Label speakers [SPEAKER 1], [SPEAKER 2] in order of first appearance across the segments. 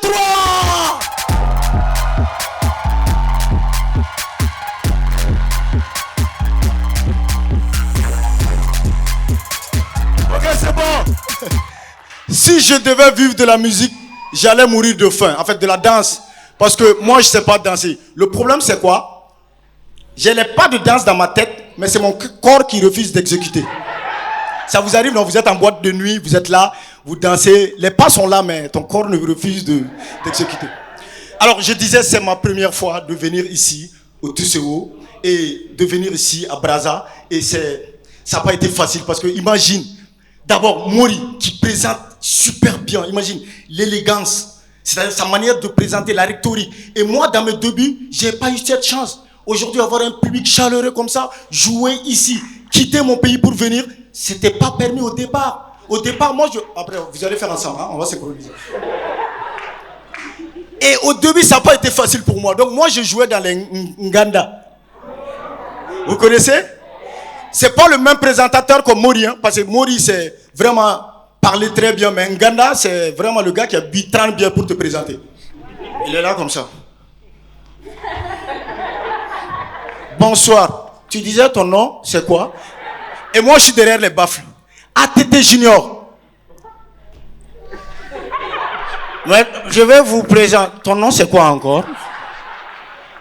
[SPEAKER 1] 3. Ok, c'est bon. Si je devais vivre de la musique, j'allais mourir de faim. En fait, de la danse. Parce que moi, je ne sais pas danser. Le problème, c'est quoi? Je n'ai pas de danse dans ma tête, mais c'est mon corps qui refuse d'exécuter. Ça vous arrive, non? Vous êtes en boîte de nuit, vous êtes là, vous dansez. Les pas sont là, mais ton corps ne refuse d'exécuter. Alors, je disais, c'est ma première fois de venir ici, au TCO, et de venir ici, à Brazza. Et ça n'a pas été facile, parce que imagine, d'abord, Mori, qui présente super bien. Imagine l'élégance, c'est-à-dire sa manière de présenter, la rhétorique. Et moi, dans mes débuts, je n'ai pas eu cette chance. Aujourd'hui, avoir un public chaleureux comme ça, jouer ici, quitter mon pays pour venir, c'était pas permis au départ. Au départ, moi, après, vous allez faire ensemble, hein, on va synchroniser. Et au début, ça n'a pas été facile pour moi. Donc, moi, je jouais dans les Nganda. Vous connaissez? C'est pas le même présentateur comme Mori, hein, parce que Mori, c'est vraiment parler très bien, mais Nganda, c'est vraiment le gars qui a bu 30 bières pour te présenter. Il est là comme ça. Bonsoir. Tu disais ton nom, c'est quoi? Et moi, je suis derrière les baffles. ATT Junior. Mais je vais vous présenter. Ton nom, c'est quoi encore?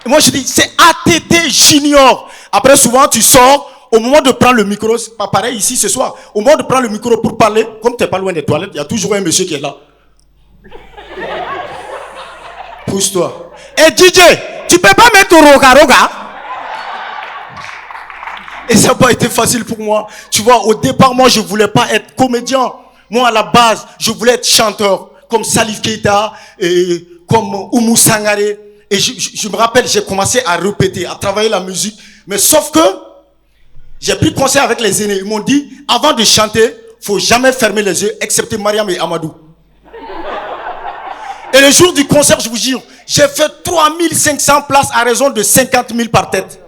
[SPEAKER 1] Et moi, je dis, c'est ATT Junior. Après, souvent, tu sors. Au moment de prendre le micro, c'est pas pareil ici ce soir. Au moment de prendre le micro pour parler, comme tu n'es pas loin des toilettes, il y a toujours un monsieur qui est là. Pousse-toi. Et DJ, tu peux pas mettre ton roga-roga? Et ça n'a pas été facile pour moi. Tu vois, au départ, moi, je ne voulais pas être comédien. Moi, à la base, je voulais être chanteur. Comme Salif Keita, et comme Oumou Sangaré. Et je me rappelle, j'ai commencé à répéter, à travailler la musique. Mais sauf que, j'ai pris conseil avec les aînés. Ils m'ont dit, avant de chanter, il ne faut jamais fermer les yeux, excepté Mariam et Amadou. Et le jour du concert, je vous jure, j'ai fait 3500 places à raison de 50 000 par tête.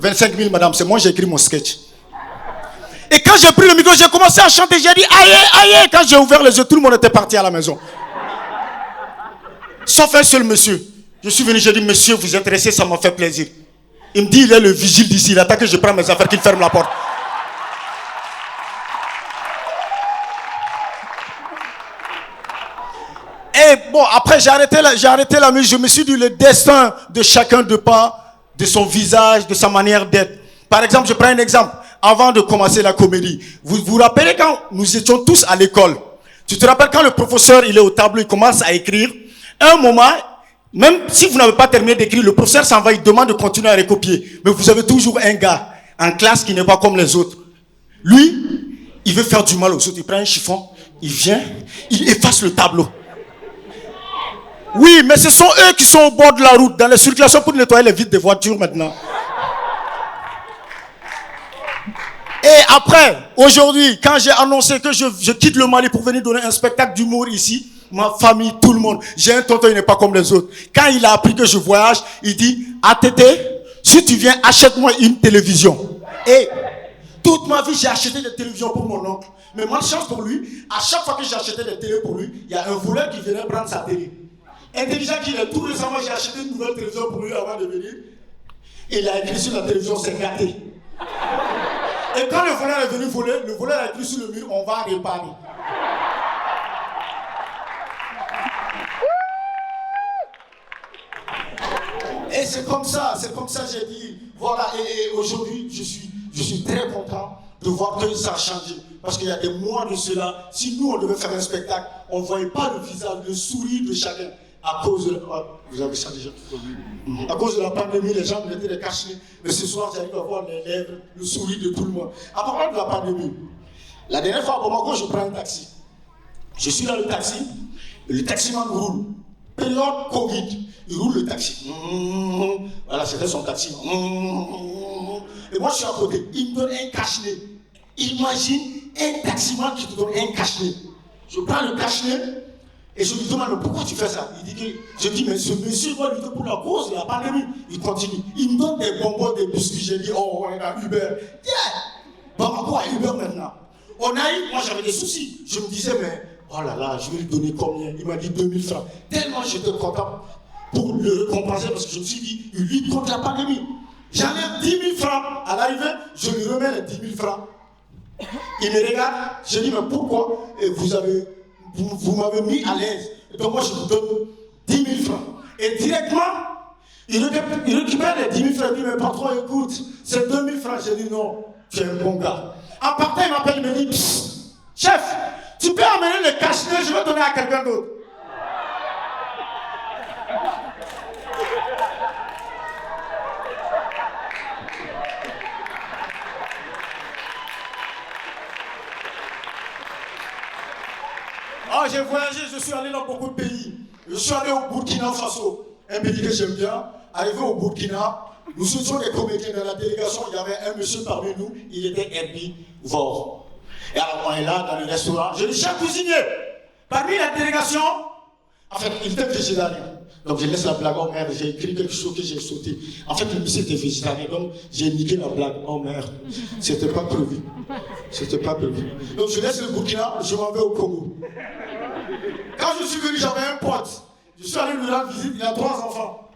[SPEAKER 1] 25 000, madame, c'est moi, j'ai écrit mon sketch. Et quand j'ai pris le micro, j'ai commencé à chanter, j'ai dit aïe, aïe. Quand j'ai ouvert les yeux, tout le monde était parti à la maison. Sauf un seul monsieur. Je suis venu, j'ai dit, monsieur, vous êtes resté, ça m'a fait plaisir. Il me dit, il est le vigile d'ici, il attend que je prenne mes affaires, qu'il ferme la porte. Et bon, après, j'ai arrêté la musique, je me suis dit, le destin de chacun dépend de son visage, de sa manière d'être. Par exemple, je prends un exemple. Avant de commencer la comédie, vous vous rappelez quand nous étions tous à l'école? Tu te rappelles quand le professeur il est au tableau, il commence à écrire. Un moment, même si vous n'avez pas terminé d'écrire, le professeur s'en va, il demande de continuer à recopier. Mais vous avez toujours un gars en classe qui n'est pas comme les autres. Lui, il veut faire du mal aux autres. Il prend un chiffon, il vient, il efface le tableau. Oui, mais ce sont eux qui sont au bord de la route, dans les circulations pour nettoyer les vitres des voitures maintenant. Et après, aujourd'hui, quand j'ai annoncé que je quitte le Mali pour venir donner un spectacle d'humour ici, ma famille, tout le monde, j'ai un tonton, il n'est pas comme les autres. Quand il a appris que je voyage, il dit, ATT, si tu viens, achète-moi une télévision. Et toute ma vie, j'ai acheté des télévisions pour mon oncle. Mais malchance pour lui, à chaque fois que j'ai acheté des télés pour lui, il y a un voleur qui venait prendre sa télé. Intelligent qu'il est, tout récemment, j'ai acheté une nouvelle télévision pour lui avant de venir. Il a écrit sur la télévision, c'est gâté. Et quand le voleur est venu voler, le voleur a écrit sur le mur, on va réparer. Et c'est comme ça j'ai dit, voilà, et aujourd'hui, je suis très content de voir que ça a changé. Parce qu'il y a des mois de cela, si nous on devait faire un spectacle, on ne voyait pas le visage, le sourire de chacun. À cause de vous avez ça déjà. À cause de la pandémie, les gens mettaient des cachets. Mais ce soir, j'arrive à voir les lèvres, le sourire de tout le monde. À partir de la pandémie, la dernière fois, pour moi, quand je prends un taxi, je suis dans le taximan roule. Période Covid, il roule le taxi. Voilà, c'était son taxi. Et moi, je suis à côté. Il me donne un cache-nez. Imagine un taximan qui te donne un cache-nez. Je prends le cache-nez. Et je lui demande, pourquoi tu fais ça? Il dit que, je dis, mais ce monsieur doit lutter pour la cause de la pandémie. Il continue. Il me donne des bonbons, des biscuits. J'ai dit, oh, on est à Uber. Yeah! Bamako à Uber maintenant. On a eu, moi j'avais des soucis. Je me disais, mais Oh là là, je vais lui donner combien? Il m'a dit 2000 francs. Tellement j'étais content pour le récompenser parce que je me suis dit, il lutte contre la pandémie. J'enlève 10 000 francs. À l'arrivée, je lui remets les 10 000 francs. Il me regarde, je dis, mais pourquoi vous m'avez mis à l'aise? Donc moi, je vous donne 10 000 francs. Et directement, il récupère les 10 000 francs. Il dit, mais patron, écoute, c'est 2 000 francs. J'ai dit, non, tu es un bon gars. En partant, il m'appelle, il me dit, chef, tu peux amener le cache-nez, je vais donner à quelqu'un d'autre. Oh, j'ai voyagé, je suis allé dans beaucoup de pays. Je suis allé au Burkina Faso, un pays que j'aime bien. Arrivé au Burkina, nous étions des comédiens dans la délégation. Il y avait un monsieur parmi nous, il était herbivore. Et alors on est là dans le restaurant. Je dis, cher cuisinier, parmi la délégation, en fait, il était végétarien. Donc je laisse la blague, oh merde, j'ai écrit quelque chose que j'ai sauté. En fait, le monsieur était végétarien, donc j'ai niqué la blague, oh merde. C'était pas prévu. C'était pas prévu. Donc je laisse le Burkina, je m'en vais au Congo. Quand je suis venu, j'avais un pote. Je suis allé lui rendre visite, il a 3 enfants.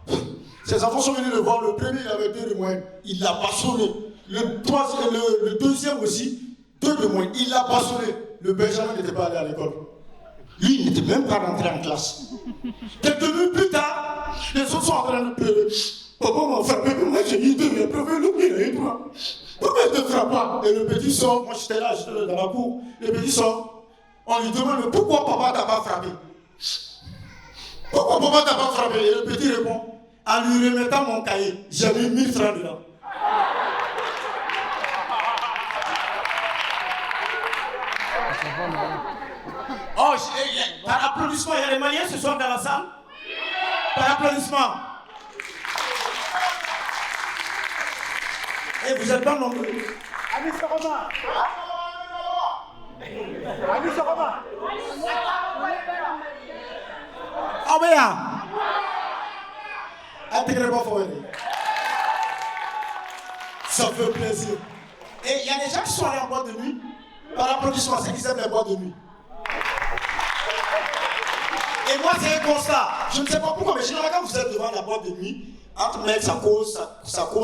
[SPEAKER 1] Ses enfants sont venus le voir, le premier il avait 2 de moyenne. Il l'a passionné. Le deuxième aussi, 2 de moyenne. Il l'a passionné. Le Benjamin n'était pas allé à l'école. Lui, il n'était même pas rentré en classe. Quelques minutes plus tard, les autres sont en train de pleurer. Papa m'a frappé, mais moi j'ai eu 2, mais après l'autre il a eu 3. Pourquoi il ne te frappe pas? Et le petit sort, moi j'étais là dans la cour. Le petit sort, on lui demande, mais pourquoi papa t'a pas frappé? Pourquoi papa t'a pas frappé? Et le petit répond, en lui remettant mon cahier, j'ai mis 1000 francs dedans. Oh, par applaudissement, il y a les Maliens ce soir dans la salle? Par applaudissement. Et vous êtes pas nombreux.
[SPEAKER 2] Amis Romain. Amis Romain.
[SPEAKER 1] Ah ben là. Intégrez-moi pour venir. Ça fait plaisir. Et il y a des gens qui sont allés en boîte de nuit. Par applaudissement, c'est qu'ils aiment les boîtes de nuit. Et moi, c'est un constat. Je ne sais pas pourquoi, mais généralement, quand vous êtes devant la boîte de nuit, entre mecs, ça cause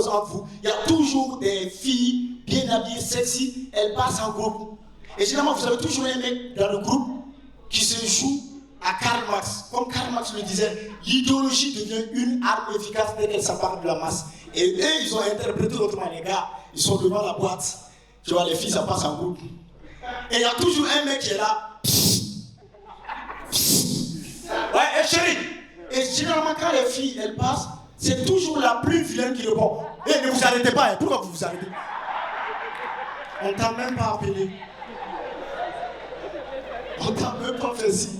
[SPEAKER 1] entre vous. Il y a toujours des filles bien habillées, sexy, elles passent en groupe. Et généralement, vous avez toujours un mec dans le groupe qui se joue à Karl Marx. Comme Karl Marx le disait, l'idéologie devient une arme efficace dès qu'elle s'empare de la masse. Et eux, ils ont interprété autrement. Les gars, ils sont devant la boîte. Tu vois, les filles, ça passe en groupe. Et il y a toujours un mec qui est là. Ouais, et chérie. Et généralement, quand les filles, elles passent, c'est toujours la plus vilaine qui répond. Eh, ne vous arrêtez pas, hein. Pourquoi vous vous arrêtez? On t'a même pas appelé. On t'a même pas fait ci.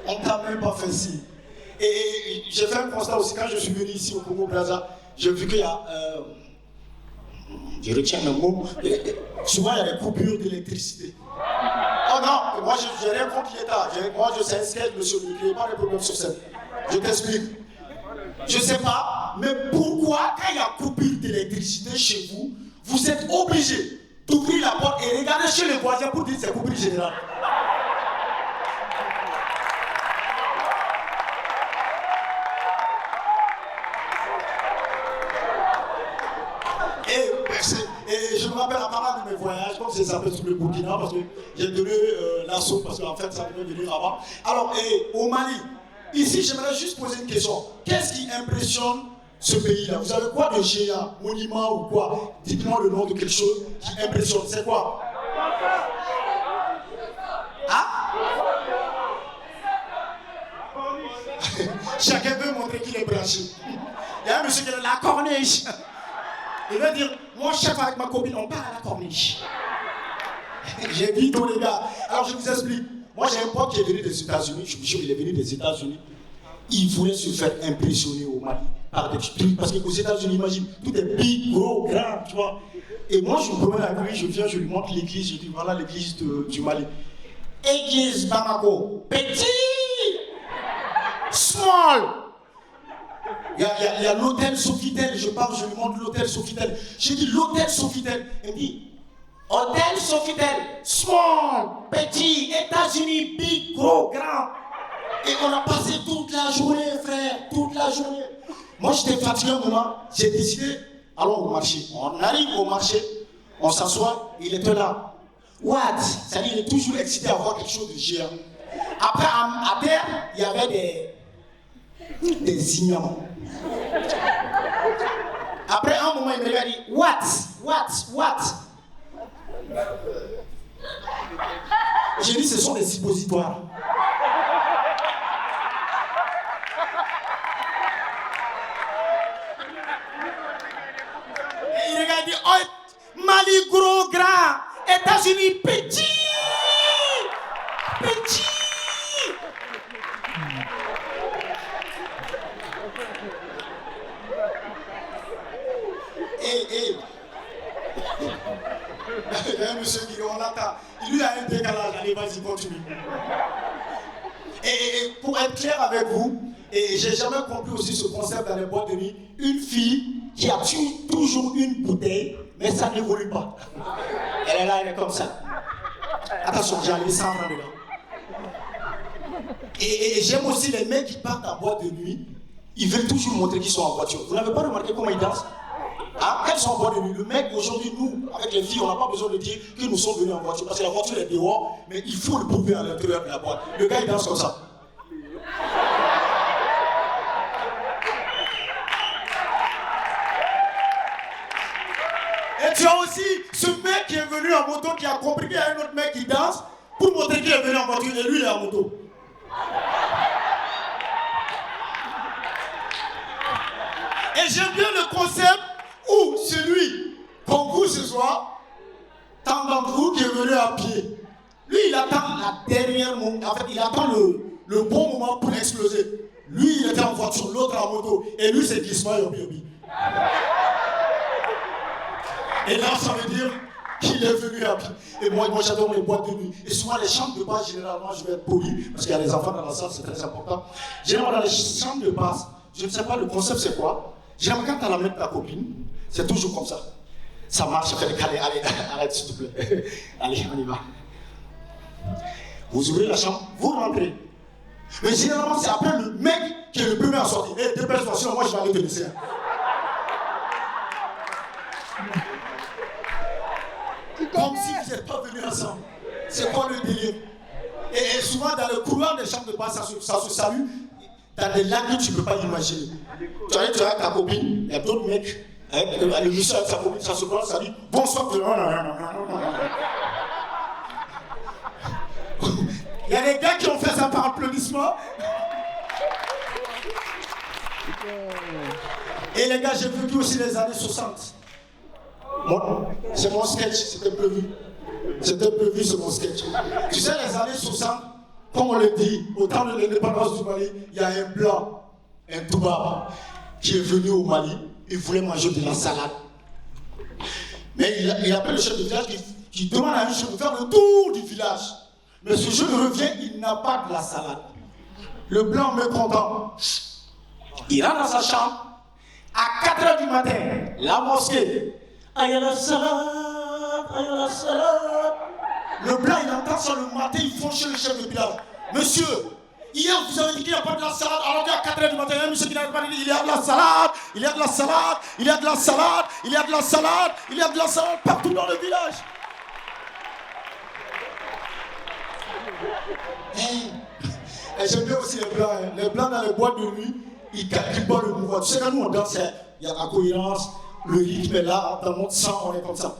[SPEAKER 1] On t'a même pas fait ci. Et j'ai fait un constat aussi, quand je suis venu ici au Congo Brazza, j'ai vu qu'il y a... je retiens le mot. Souvent, il y a des coupures d'électricité. Oh non, moi je n'ai rien contre l'État. Moi je sais ce qu'est, monsieur, il n'y a pas de problème sur ça. Je t'explique. Je ne sais pas, mais pourquoi, quand il y a coupure d'électricité chez vous, vous êtes obligé d'ouvrir la porte et regarder chez les voisins pour dire que c'est coupure générale? Et je me rappelle à part de mes voyages, comme c'est s'appelle sur le Burkina, parce que j'ai donné l'assaut, parce qu'en fait ça venait venir avant. Alors, au Mali, ici j'aimerais juste poser une question. Qu'est-ce qui impressionne ce pays-là? Vous avez quoi de géant, monument ou quoi? Dites-moi le nom de quelque chose qui impressionne. C'est quoi? Hein? Chacun veut montrer qu'il est branché. Il y a un monsieur qui est la corniche. Il veut dire, moi chef avec ma copine, on part à la corniche. J'ai dit tous les gars. Alors je vous explique. Moi j'ai un pote qui est venu des États-Unis. Je vous jure, il est venu des États-Unis. Il voulait se faire impressionner au Mali par des trucs. Parce qu'aux États-Unis, imagine, tout est big, gros, grand, tu vois. Et moi je me promène avec lui, je viens, je lui montre l'église. Je dis, voilà l'église du Mali. Église Bamako. Petit, small. Il y a l'hôtel Sofitel, je parle, je lui montre l'hôtel Sofitel. J'ai dit l'hôtel Sofitel. Il me dit, Hôtel Sofitel, small, petit, États-Unis, big, gros, grand. Et on a passé toute la journée, frère, toute la journée. Moi, j'étais fatigué un moment, j'ai décidé, allons au marché. On arrive au marché, on s'assoit, il était là. What? C'est-à-dire, il est toujours excité à voir quelque chose de géant. Après, à terre, il y avait des ignorants. Après un moment, il me regarde et dit, what? J'ai dit, ce sont des suppositoires. Et il regarde et dit, oh, Mali gros, grand, États-Unis petit. Il y a un monsieur qui dit, on l'attend. Il lui a un décalage, allez, vas-y, continue. Et pour être clair avec vous, et j'ai jamais compris aussi ce concept dans les boîtes de nuit, une fille qui a toujours une bouteille, mais ça n'évolue pas. Elle est là, elle est comme ça. Attention, j'ai enlevé 100 francs dedans. Et j'aime aussi les mecs qui partent en boîte de nuit, ils veulent toujours montrer qu'ils sont en voiture. Vous n'avez pas remarqué comment ils dansent? Quand ils sont en boîte de nuit, le mec, aujourd'hui, nous, avec les filles, on n'a pas besoin de dire que nous sommes venus en voiture, parce que la voiture est dehors, mais il faut le prouver à l'intérieur de la boîte. Le gars, il danse comme ça. Et tu as aussi ce mec qui est venu en moto, qui a compris qu'il y a un autre mec qui danse, pour montrer qu'il est venu en voiture, et lui, il est en moto. Et j'aime bien le concept où celui, comme vous ce soir, tant d'entre vous qui est venu à pied, lui il attend la dernière moment, en fait il attend le bon moment pour exploser. Lui il était en voiture, l'autre en moto, et lui c'est glissement yobi. Et là ça veut dire qu'il est venu à pied. Et moi j'adore les boîtes de nuit. Et souvent les chambres de base, généralement je vais être poli, parce qu'il y a des enfants dans la salle, c'est très important. Généralement dans les chambres de base, je ne sais pas le concept c'est quoi. Généralement quand tu as la main de ta copine, c'est toujours comme ça. Ça marche, allez, arrête s'il te plaît. Allez, on y va. Vous ouvrez la chambre, vous rentrez. Mais généralement, c'est après le mec qui est le premier à sortir. Eh, dépêche-toi, sinon moi je vais aller te laisser. Comme si vous n'êtes pas venus ensemble. C'est quoi le délire? Et souvent dans le couloir des chambres de base, ça se salue dans des langues que tu ne peux pas imaginer. Tu as ta copine, il y a d'autres mecs. Le monsieur avec sa copine, ça se passe, ça dit bonsoir. Il y a des gars qui ont fait ça par applaudissement. Et les gars, j'ai vécu aussi les années 60. Moi, c'est mon sketch, c'était prévu. C'était prévu, c'est mon sketch. Tu sais, les années 60, comme on le dit, au temps de l'indépendance du Mali, il y a un blanc, un Touba, qui est venu au Mali. Il voulait manger de la salade. Mais il appelle le chef de village qui demande à un chef de faire le tour du village. Mais ce jeune revient, il n'a pas de la salade. Le blanc mécontent. Il rentre dans sa chambre. À 4h du matin, la mosquée. Aïe la salade, aïe la salade. Le blanc, il entend ça le matin, il fonce chez le chef de village. Monsieur, hier, vous avez dit qu'il n'y a pas de la salade, alors qu'à 4h du matin, il y a un monsieur qui n'a pas dit il y a de la salade, il y a de la salade, il y a de la salade, il y a de la salade, il y a de la salade partout dans le village. Et j'aime bien aussi les blancs. Les blancs dans les boîtes de nuit, ils calculent pas le mouvement. Tu sais, quand nous on danse, il y a la cohérence, le rythme est là, dans notre sang, on est comme ça.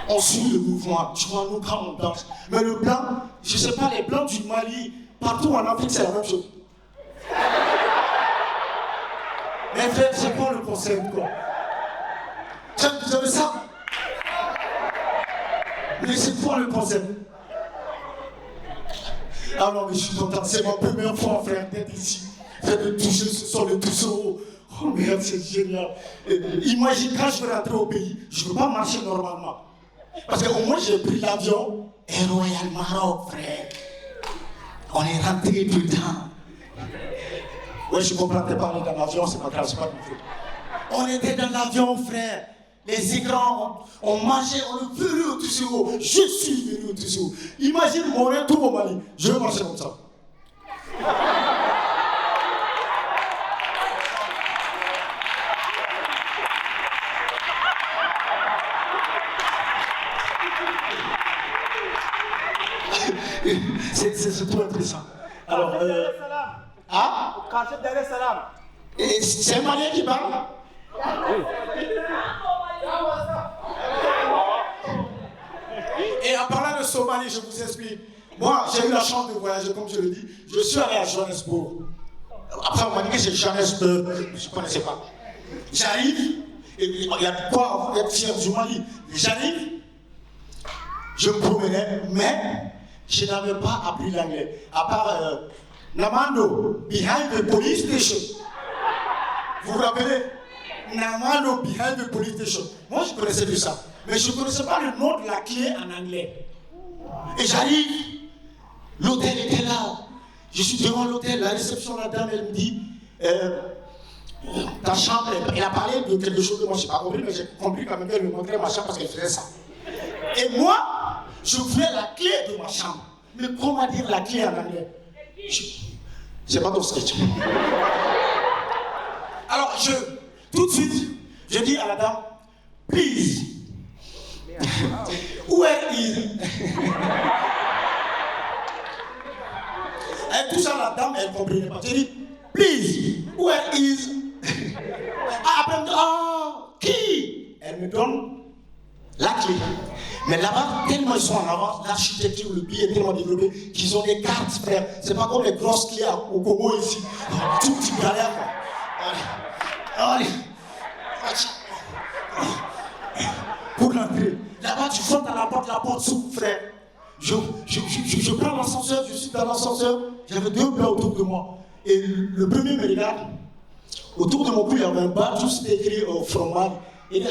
[SPEAKER 1] On suit le mouvement, tu vois, nous quand on danse. Mais le blanc, je sais pas, les blancs du Mali, partout en Afrique, c'est la même chose. Mais frère, c'est quoi le concept, quoi? Vous avez ça? Mais c'est quoi le concept? Ah non, mais je suis content, c'est ma première fois, frère, d'être ici. De toucher ce sol, le toucher au... Oh merde, c'est génial. Imagine, quand je vais rentrer au pays, je ne peux pas marcher normalement. Parce qu'au moins, j'ai pris l'avion, Air Royal Maroc, frère. On est rentré tout le temps. Ouais, je comprends, t'es parlé dans l'avion, c'est pas grave, c'est pas grave. On était dans l'avion, frère. les écrans, on mangeait, on est venu au TCO. Je suis venu au TCO. Imagine mon retour au Mali. Je vais marcher comme ça. C'est trop intéressant. Alors,
[SPEAKER 2] ah? Kacheb Dar es Salaam.
[SPEAKER 1] Et c'est un Malien qui parle? Et en parlant de Somalie, je vous explique. Moi, j'ai eu la chance de voyager, comme je le dis. Je suis allé à Johannesburg. Après, on m'a dit que c'est Johannesburg. Je ne connaissais pas. J'arrive, et il y a de quoi être fier du Mali. J'arrive, je me promenais, mais je n'avais pas appris l'anglais. À part Namando, behind the police station. Vous vous rappelez? Namando, behind the police station. Moi, je connaissais tout ça. Mais je ne connaissais pas le nom de la clé en anglais. Et j'arrive, l'hôtel était là. Je suis devant l'hôtel, la réception, la dame, elle me dit ta chambre, elle a parlé de quelque chose que moi je n'ai pas compris, mais j'ai compris quand même qu'elle me montrait ma chambre parce qu'elle faisait ça. Et moi, je voulais la clé de ma chambre. Mais comment dire la clé en anglais? C'est pas ton sketch. Alors, tout de suite, je dis à la dame, please, where is... Et tout ça, la dame, elle ne comprenait pas. J'ai dit, please, where is... Après, elle me dit, qui? Elle me donne la clé. Mais là-bas, tellement ils sont en avance, l'architecture, le pays est tellement développé qu'ils ont des cartes, frère. C'est pas comme les grosses clés au Congo ici. Tout petit galère, quoi. Allez. Pour l'entrée. Là-bas, tu fontes à la porte s'ouvre, frère. Je prends l'ascenseur, je suis dans l'ascenseur. J'avais 2 blancs autour de moi. Et le premier me regarde. Autour de mon cou, il y avait un badge, c'était écrit From Mali. Il dit,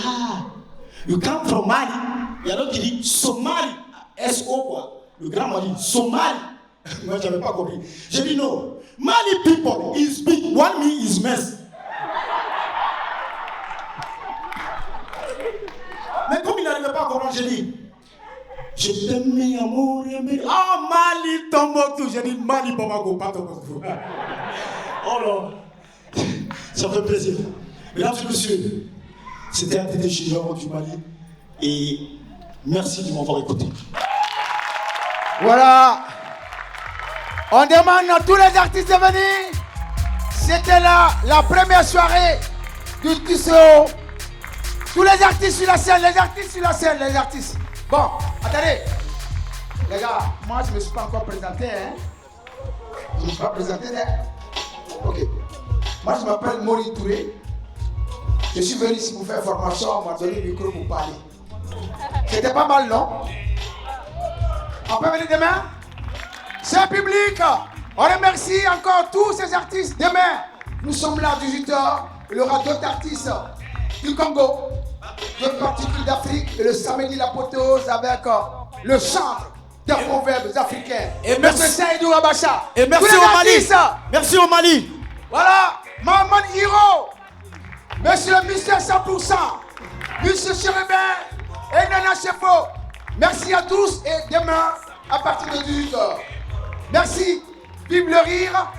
[SPEAKER 1] you come from Mali. Il y a l'autre qui dit Somali. S-O quoi. Le grand Mali. Somali. Moi, je n'avais pas compris. J'ai dit non. Mali people is big. One me is mess. Mais comme il n'arrivait pas à comprendre, j'ai dit je t'aime, mon amour. Ah, Mali Tombouctou. J'ai dit Mali Bamako, pas Tombouctou. Oh non. Ça fait plaisir. Mesdames et messieurs, c'était un TT Junior du Mali. Et merci de m'avoir écouté.
[SPEAKER 2] Voilà. On demande à tous les artistes de venir. C'était la première soirée du TCO. Tous les artistes sur la scène, les artistes. Bon, attendez. Les gars, moi je ne me suis pas encore présenté. Hein. Je ne me suis pas présenté. Hein. Ok. Moi je m'appelle Mori Touré. Je suis venu ici pour faire formation, on m'a donné le micro pour parler. C'était pas mal, non? On peut venir demain? C'est un public. On remercie encore tous ces artistes. Demain, nous sommes là à 18h. Il y aura d'autres artistes du Congo, d'autres particules d'Afrique. Et le samedi, l'apothéose avec le centre des proverbes africains.
[SPEAKER 1] Et merci
[SPEAKER 2] Seydou Abacha.
[SPEAKER 1] Et merci au Mali. Merci au Mali.
[SPEAKER 2] Voilà, Maman Hiro. Monsieur le Mister 100%. Monsieur Chérébin et Nana Chefo. Merci à tous et demain à partir de 18h. Merci. Vive le rire.